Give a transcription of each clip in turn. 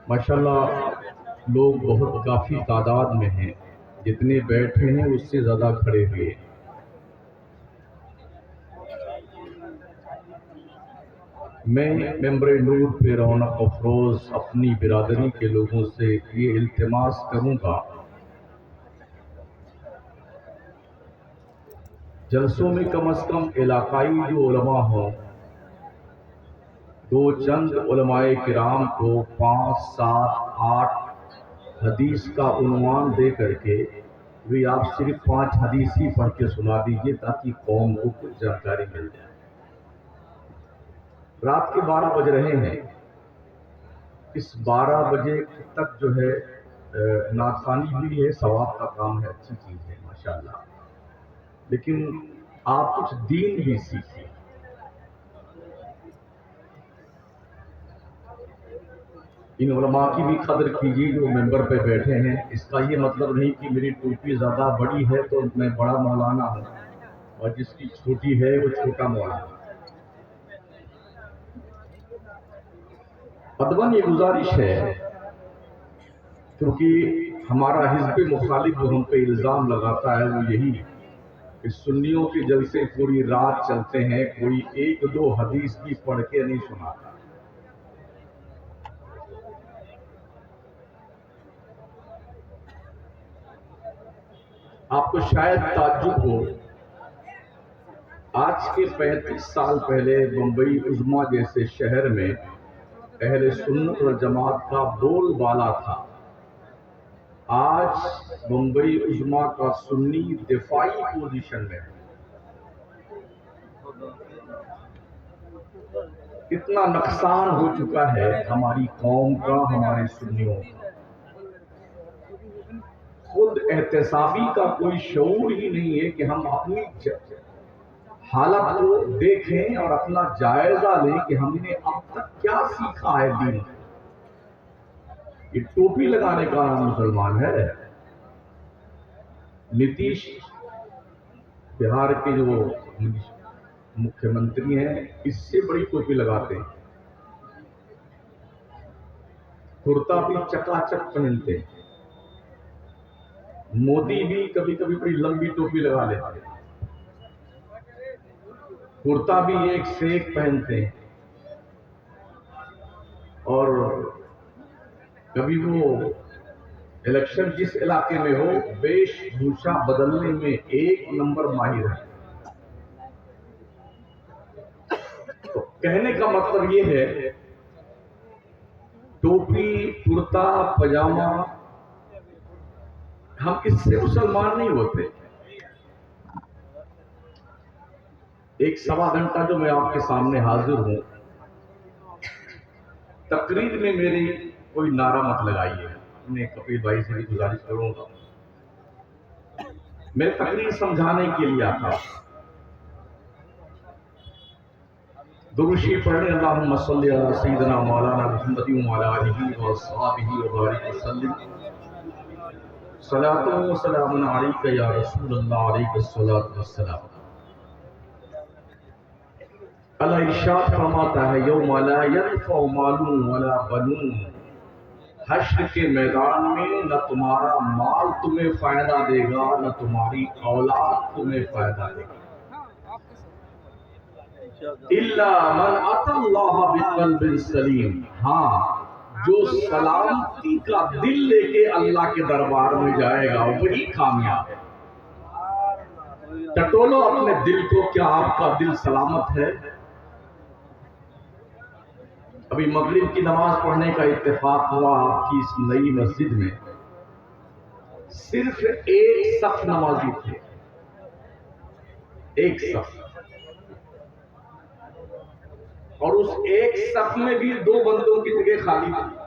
ماشاءاللہ لوگ بہت کافی تعداد میں ہیں، جتنے بیٹھے ہیں اس سے زیادہ کھڑے ہوئے ہیں۔ میں ممبر نور پہ رونق افروز اپنی برادری کے لوگوں سے یہ التماس کروں گا، جلسوں میں کم از کم علاقائی جو علماء ہوں، دو چند علماء کرام کو 5، 7، 8 حدیث کا عنوان دے کر کے بھی آپ صرف 5 حدیث ہی پڑھ کے سنا دیجئے تاکہ قوم کو کچھ جانکاری مل جائے۔ رات کے 12 بج رہے ہیں، اس 12 بجے تک جو ہے نعت خوانی بھی ہے، ثواب کا کام ہے، اچھی چیز ہے ماشاءاللہ، لیکن آپ کچھ دین بھی سیکھیں۔ ان علماء کی بھی قدر کیجیے جو ممبر پہ بیٹھے ہیں۔ اس کا یہ مطلب نہیں کہ میری ٹوپی زیادہ بڑی ہے تو میں بڑا مولانا ہوں، اور جس کی چھوٹی ہے وہ چھوٹا مولانا۔ ادباً یہ گزارش ہے، کیونکہ ہمارا حزب مخالف جو ہم پہ الزام لگاتا ہے وہ یہی کہ سنیوں کے جلسے پوری رات چلتے ہیں، کوئی 1-2 حدیث بھی پڑھ کے نہیں سناتا۔ آپ کو شاید تعجب ہو، آج کے 35 سال پہلے بمبئی عظمیٰ جیسے شہر میں اہل سنت والجماعت کا بول بالا تھا، آج بمبئی عظمیٰ کا سنی دفاعی پوزیشن میں ہے۔ اتنا نقصان ہو چکا ہے ہماری قوم کا، ہمارے سنیوں کا، خود احتسابی کا کوئی شعور ہی نہیں ہے کہ ہم اپنی حالت کو دیکھیں اور اپنا جائزہ لیں کہ ہم نے اب تک کیا سیکھا ہے دین۔ یہ ٹوپی لگانے کا نام مسلمان ہے؟ نتیش بہار کے جو مکھیہ منتری ہیں اس سے بڑی ٹوپی لگاتے ہیں، کرتا بھی چکا چک پہنتے ہیں، مودی بھی کبھی کبھی بڑی لمبی ٹوپی لگا لیتے ہیں، کرتا بھی ایک سے ایک پہنتے ہیں، اور کبھی وہ الیکشن جس علاقے میں ہو ویش بھوشا بدلنے میں 1 نمبر ماہر ہے۔ تو کہنے کا مطلب یہ ہے، ٹوپی، کرتا، پاجامہ، ہم اس سے مسلمان نہیں ہوتے۔ 1-سوا گھنٹہ جو میں آپ کے سامنے حاضر ہوں، تقریر میں میری کوئی نعرہ مت لگائیے، میں کپیل بھائی سے بھی گزارش کروں گا، میں تقریر سمجھانے کے لیے آتا ہوں۔ درود شریف پڑھیں، اللہم صلی علی سیدنا مولانا محمد وعلی آلہ وصحبہ وبارک وسلم۔ صلاۃ و سلام علیک یا رسول اللہ، علیک الصلاۃ والسلام۔ اللہ ارشاد فرماتا ہے، یوم لا ینفع مال ولا بنون، حشر کے میدان میں نہ تمہارا مال تمہیں فائدہ دے گا، نہ تمہاری اولاد تمہیں فائدہ دے گا، الا من اتی اللہ بقلب سلیم، ہاں جو سلامتی کا دل لے کے اللہ کے دربار میں جائے گا وہی کامیاب ہے۔ ٹٹولو اپنے دل کو، کیا آپ کا دل سلامت ہے؟ ابھی مغرب کی نماز پڑھنے کا اتفاق ہوا آپ کی اس نئی مسجد میں، صرف 1 صف نمازی تھے، 1 صف، اور اس 1 صف میں بھی 2 بندوں کی جگہ خالی تھی۔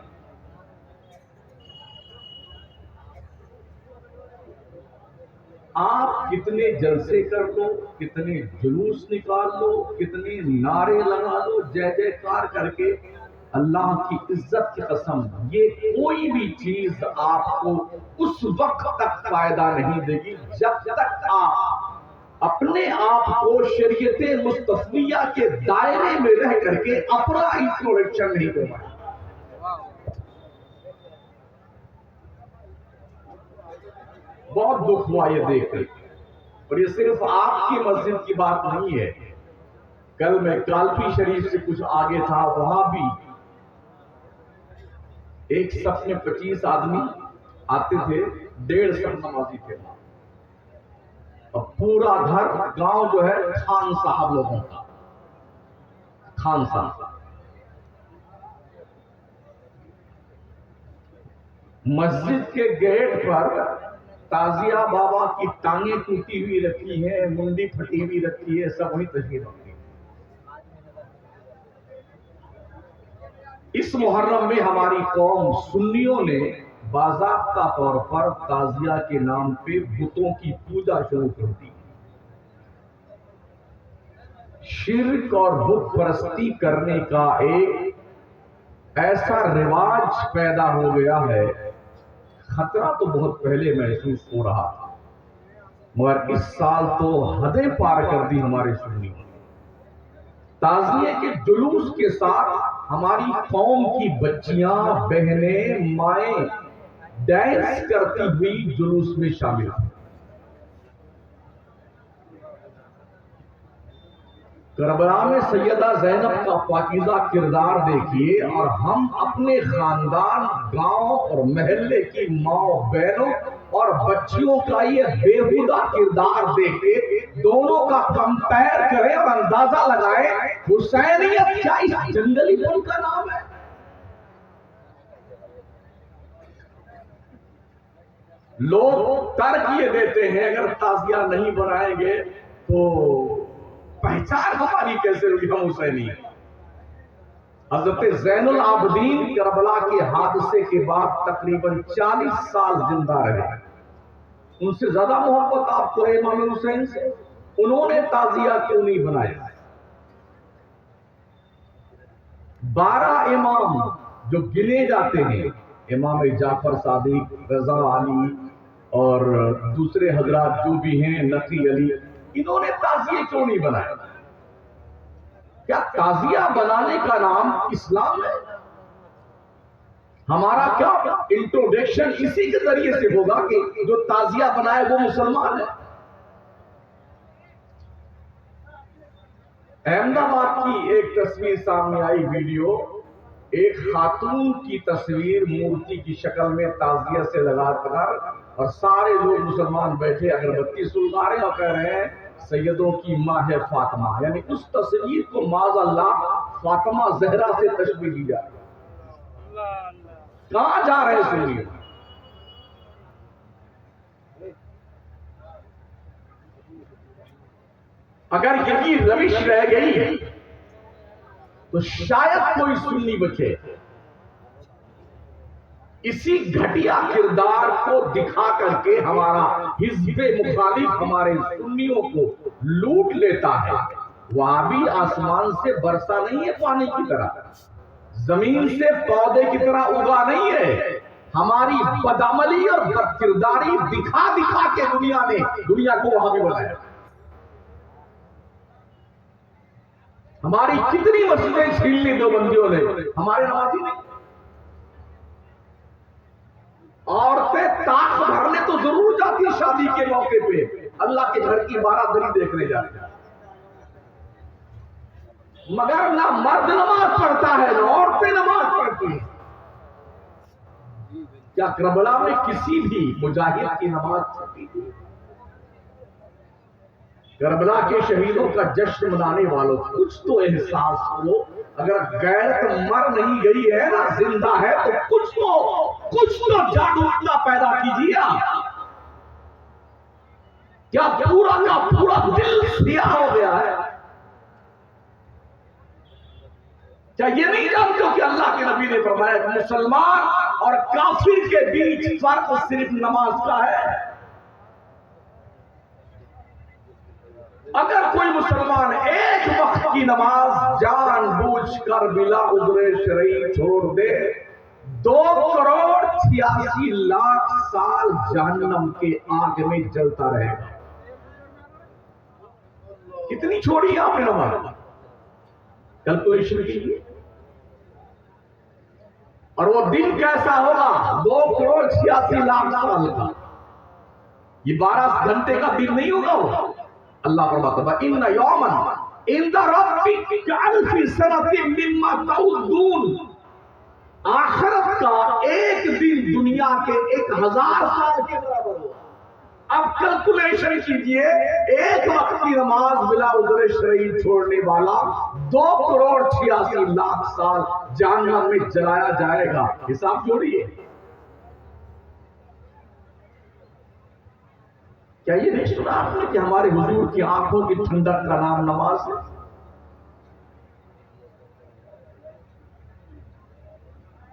آپ کتنے جلسے کر لو، کتنے جلوس نکال لو، کتنے نعرے لگا لو، جے جے کار کر کے، اللہ کی عزت کی قسم یہ کوئی بھی چیز آپ کو اس وقت تک فائدہ نہیں دے گی جب تک آپ اپنے آپ کو شریعت مصطفیہ کے دائرے میں رہ کر کے اپنا انٹروڈکشن نہیں کروائی۔ بہت دکھ ہوا یہ دیکھ کر. اور یہ صرف آپ کی مسجد کی بات نہیں ہے. کل میں کالپی شریف سے کچھ آگے تھا، وہاں بھی ایک صف میں 25 آدمی آتے تھے، 1.5 سو نمازی تھے. اور پورا گھر گاؤں جو ہے خان صاحب لوگوں کا، خان صاحب. مسجد کے گیٹ پر تازیہ بابا کی ٹانگیں ٹوٹی ہوئی رکھی ہے، منڈی پھٹی ہوئی رکھی ہے، سب وہی تشریف رکھی ہے. اس محرم میں ہماری قوم سنیوں نے باضابطہ طور پر تازیہ کے نام پہ بتوں کی پوجا شروع کر دی. شرک اور بت پرستی کرنے کا ایک ایسا رواج پیدا ہو گیا ہے. خطرہ تو بہت پہلے محسوس ہو رہا تھا، مگر اس سال تو حدیں پار کر دی ہمارے سنیوں نے. تعزیے کے جلوس کے ساتھ ہماری قوم کی بچیاں، بہنیں، مائیں ڈانس کرتی ہوئی جلوس میں شامل ہیں. کربلا میں سیدہ زینب کا پاکیزہ کردار دیکھیے، اور ہم اپنے خاندان، گاؤں اور محلے کی ماں، بہنوں اور بچیوں کا یہ بےہودہ کردار دیکھے، دونوں کا کمپیر کریں اور اندازہ لگائیں حسینیت کیا اس جنگلی پن کا نام ہے؟ لوگ ترک یہ دیتے ہیں اگر تعزیہ نہیں بنائیں گے تو پہچان ہماری کیسے ہوگی ہم حسینی ہیں. حضرت زین العابدین کربلا کے حادثے کے بعد تقریباً 40 سال زندہ رہے. ان سے زیادہ محبت آپ کو امام حسین سے؟ انہوں نے تعزیہ کیوں نہیں بنایا؟ 12 امام جو گنے جاتے ہیں، امام جعفر صادق، رضا علی اور دوسرے حضرات جو بھی ہیں، نقی علی، انہوں نے تعزیہ کیوں نہیں بنایا؟ کیا تعزیہ بنانے کا نام اسلام ہے؟ ہمارا کیا انٹروڈکشن اسی کے ذریعے سے ہوگا کہ جو تعزیہ بنائے وہ مسلمان ہے؟ احمد آباد کی ایک تصویر سامنے آئی، ویڈیو، ایک خاتون کی تصویر مورتی کی شکل میں تعزیہ سے لگا کر، اور سارے لوگ مسلمان بیٹھے اگربتی سلگا رہے اور کہہ رہے ہیں سیدوں کی ماں ہے فاطمہ. یعنی اس تصویر کو معاذ اللہ فاطمہ زہرا سے تشبیہ دی جا رہی ہے. کہاں جا رہے سنیے؟ اگر یہی روش رہ گئی ہے تو شاید کوئی سنی بچے. اسی گھٹیا کردار کو دکھا کر کے ہمارا حزب مخالف ہمارے سنیوں کو لوٹ لیتا ہے. وہاں بھی آسمان سے برسا نہیں ہے پانی کی طرح، زمین سے پودے کی طرح اگا نہیں ہے. ہماری بدعملی اور بد کرداری دکھا دکھا کے دنیا کو وہاں بھی بنایا. ہماری کتنی مسجدیں چھین لی دو بندیوں نے، ہمارے نمازی نہیں. عورتیں طاق بھرنے تو ضرور جاتی شادی کے موقع پہ، اللہ کے گھر کی بارادری دیکھنے جاتی، مگر نہ مرد نماز پڑھتا ہے نہ عورتیں نماز پڑھتی ہیں. کیا کربلا میں کسی بھی مجاہد کی نماز چھوٹی تھی؟ کربلا کے شہیدوں کا جشن منانے والوں کچھ تو احساس ہو. اگر غیرت مر نہیں گئی ہے نہ زندہ ہے تو کچھ تو جاگرکتا پیدا کیجیے. کیا پورا کا پورا دل سیاہ ہو گیا ہے؟ کیا یہ نہیں جانتے کہ اللہ کے نبی نے فرمایا کہ مسلمان اور کافر کے بیچ فرق صرف نماز کا ہے؟ اگر کوئی مسلمان ایک وقت کی نماز جان بوجھ کر بلا عذر شرعی چھوڑ دے، 2,86,00,000 سال جہنم کے آگ میں جلتا رہے گا. کتنی چھوڑی آپ نے نماز؟ کیلکولیشن کیجیے. اور وہ دن کیسا ہوگا؟ 2,86,00,000 سال کا. یہ 12 گھنٹے کا دن نہیں ہوگا وہ. اللہ فرماتا ہے ان یومن عند ربک کالف سنۃ مما تعدون. آخرت کا ایک دن دنیا کے 1000 سال کے برابر ہوگا. اب کیلکولیشن کیجئے، ایک وقت کی نماز بلا عذر شرعی چھوڑنے والا 2,86,00,000 سال جہنم میں جلایا جائے گا. حساب جوڑیے. کیا یہ نہیں سنا آپ نے کہ ہمارے حضور کی آنکھوں کی ٹھنڈک کا نام نماز ہے؟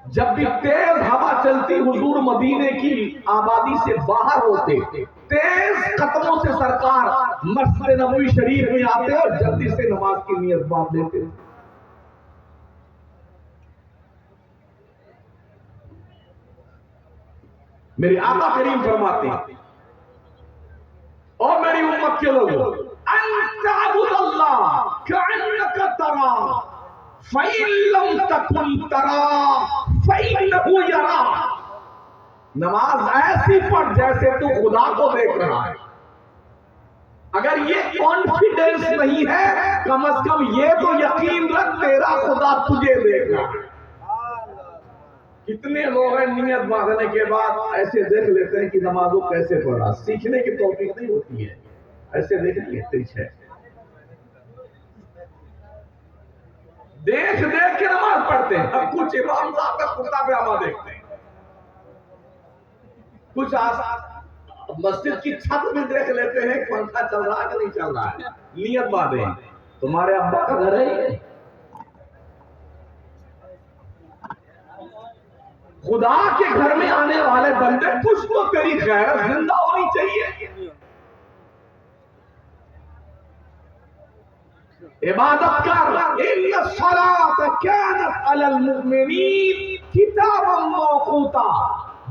جب بھی تیز ہوا چلتی حضور مدینے کی آبادی سے باہر ہوتے، تیز قدموں سے سرکار مسجد نبوی شریف میں آتے اور جلدی سے نماز کی نیت باندھ لیتے. میرے آقا کریم فرماتے ہیں اور میری امت کے لوگوں ان تعبد اللہ کأنک تراہ فإن لم تکن تراہ فإنہ یراک. نماز ایسی پڑھ جیسے تو خدا کو دیکھ رہا ہے. اگر یہ کانفیڈنس نہیں ہے کم از کم یہ تو یقین رکھ تیرا خدا تجھے دیکھ رہا ہے. کتنے لوگ ہیں نیت باندھنے کے بعد ایسے دیکھ لیتے ہیں کہ نماز وہ کیسے پڑھ رہا. سیکھنے کی توفیق نہیں ہوتی ہے، ایسے دیکھ لیتے ہیں. دیکھ کے نماز پڑھتے ہیں. اب کچھ امام صاحب کا کرتا پجامہ دیکھتے ہیں، کچھ مسجد کی چھت میں دیکھ لیتے ہیں پنکھا چل رہا ہے کہ نہیں چل رہا ہے. نیت باندھے تمہارے ابا کا گھر ہے. خدا کے گھر میں آنے والے بندے کچھ تو تیری غیرت زندہ ہونی چاہیے. عبادت کر. ان الصلاۃ کانت علی المؤمنین کتابا موقوتا.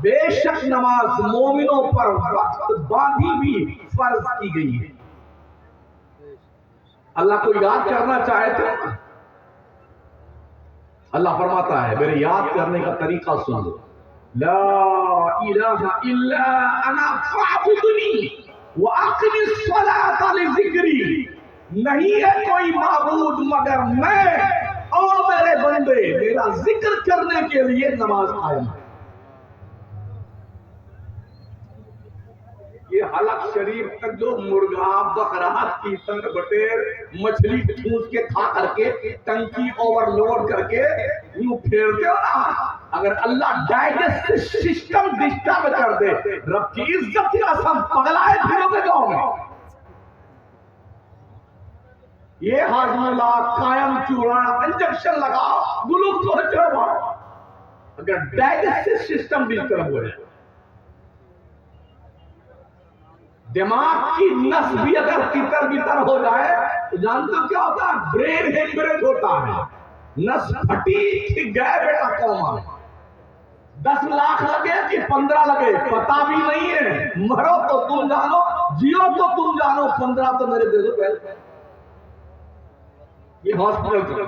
بے شک نماز مومنوں پر وقت باندھی بھی فرض کی گئی ہے. اللہ کو یاد کرنا چاہتے ہیں، اللہ فرماتا ہے میرے یاد کرنے کا طریقہ سن لو. لا الہ الا انا فاعبدنی واقم الصلاۃ لذکری. نہیں ہے کوئی معبود مگر میں، اور میرے بندے میرا ذکر کرنے کے لیے نماز قائم ہے. یہ حلق شریف تک جو مرغا بکرا کیتن بٹیر مچھلی ٹھوس کے کھا کر کے ٹنکی اوور لوڈ کر کے یوں پھیرتے ہو نا، اگر اللہ ڈائجسٹ سسٹم ڈسٹرب کر دے رب کی عزت کی قسم پگلائے پھرو گے گاؤں میں. یہ ہاضمہ لا قائم چورانا انجیکشن لگاؤ گلوکوز چڑھواؤ، اگر ڈائجسٹ سسٹم ڈسٹرب ہو جائے. دماغ کی نس بھی اگر تیتر بتر ہو جائے تو جانتے ہو کیا ہوتا ہے؟ برین ہیمریج ہوتا ہے. نس پھٹی کہ گئے بیٹا کوما. 10 لاکھ لگے کہ 15 لگے پتا بھی نہیں ہے. مرو تو تم جانو، جیو تو تم جانو، 15 تو میرے دے دو پہلے. یہ ہاسپٹل.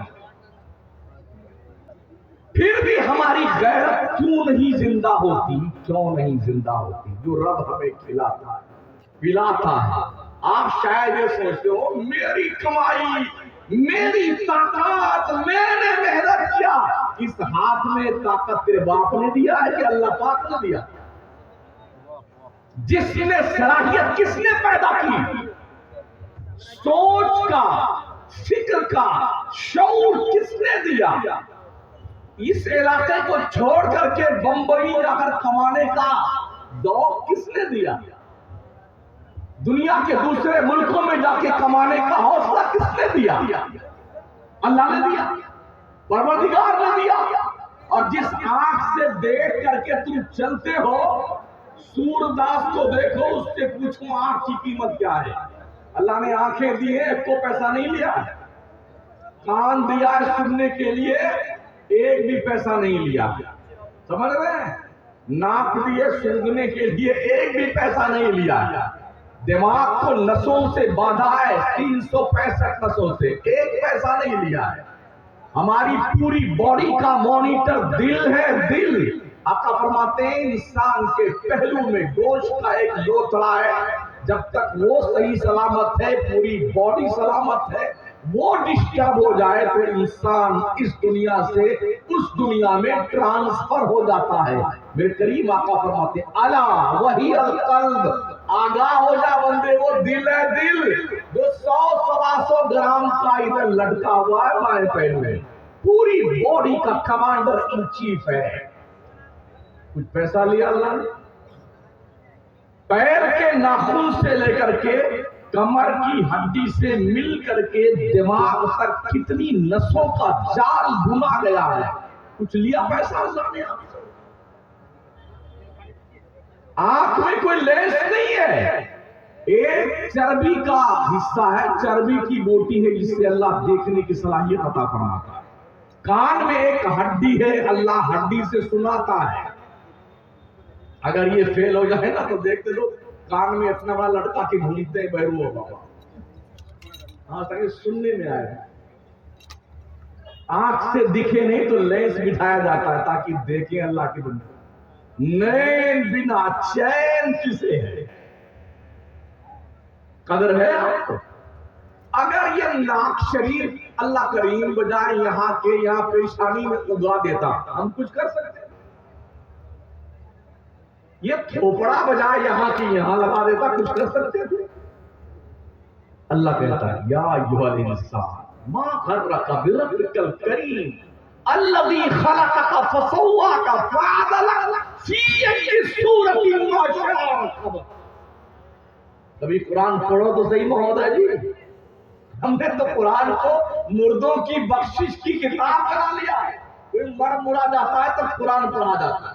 پھر بھی ہماری غیرت کیوں نہیں زندہ ہوتی؟ کیوں نہیں زندہ ہوتی؟ جو رب ہمیں کھلاتا ہے پلاتا ہے. آپ شاید یہ سوچتے ہو میری کمائی، میری طاقت، میں نے محنت کیا. اس ہاتھ میں طاقت تیرے باپ نے دیا ہے کہ اللہ پاک نے دیا؟ جس نے صلاحیت کس نے پیدا کی؟ سوچ کا، فکر کا شعور کس نے دیا؟ اس علاقے کو چھوڑ کر کے بمبئی جا کر کمانے کا ذوق کس نے دیا؟ دنیا کے دوسرے ملکوں میں جا کے کمانے کا حوصلہ کس نے دیا؟ اللہ نے دیا، پروردگار نے دیا. اور جس آنکھ سے دیکھ کر کے تم چلتے ہو، سور داس کو دیکھو، اس سے پوچھو آنکھ کی قیمت کیا ہے. اللہ نے آنکھیں دی ہیں، ایک کو پیسہ نہیں لیا. کان دیا ہے سننے کے لیے، ایک بھی پیسہ نہیں لیا. سمجھ رہے ہیں؟ ناک دیے سونگنے کے لیے، ایک بھی پیسہ نہیں لیا. دماغ کو نسوں سے باندھا ہے 365 نسوں سے، ایک پیسہ نہیں لیا ہے. ہماری پوری باڈی کا مانیٹر دل ہے. دل آقا فرماتے ہیں انسان کے پہلو میں گوشت کا ایک لوتھڑا ہے، جب تک وہ صحیح سلامت ہے، پوری باڈی سلامت ہے، وہ ڈسٹرب ہو جائے تو انسان اس دنیا سے اس دنیا میں ٹرانسفر ہو جاتا ہے۔ میرے کریم آقا فرماتے ہیں الا وہی القلب، آگاہ ہو جا بندے، وہ دل ہے، دل جو 100-125 گرام کا ادھر لٹکا ہوا ہے بائیں پیر میں، پوری باڈی کا کمانڈر ان چیف ہے۔ کچھ پیسہ لیا اللہ نے، پیر کے ناخن سے لے کر کے کمر کی ہڈی سے مل کر کے دماغ تک کتنی نسوں کا جال گھما گیا ہے، کچھ لیا پیسہ اللہ نے؟ آنکھ میں کوئی لینس نہیں ہے، ایک چربی کا حصہ ہے، چربی کی بوٹی ہے جس سے اللہ دیکھنے کی صلاحیت عطا فرماتا ہے۔ کان میں ایک ہڈی ہے، اللہ ہڈی سے سناتا ہے۔ اگر یہ فیل ہو جائے نا تو دیکھتے لوگ کان میں اتنا بڑا لڑکا کے گھومتے ہیں بہرو ہو بابا، ہاں تاکہ سننے میں آئے۔ آنکھ سے دکھے نہیں تو لینس بٹھایا جاتا ہے تاکہ دیکھیں اللہ کی بندے۔ نیند بنا چین کسے ہے؟ قدر ہے آپ کو؟ اگر یہ ناک شریف اللہ کریم بجائے یہاں کے یہاں پیشانی میں اگا دیتا ہم کچھ کر سکتے؟ یہ تھوپڑا بجائے یہاں کی یہاں لگا دیتا کچھ کر سکتے تھے؟ اللہ کہتا ہے یا ایھا الانسان ما غرک بربک الکریم الذی خلقک فسواک فعدلک فی ای صورت ما شاء رکبک۔ کبھی قرآن پڑھو تو صحیح محمد ہے جی، ہم نے تو قرآن کو مردوں کی بخشش کی کتاب بنا لیا ہے، کوئی مر مرا جاتا ہے تو قرآن پڑھا جاتا ہے۔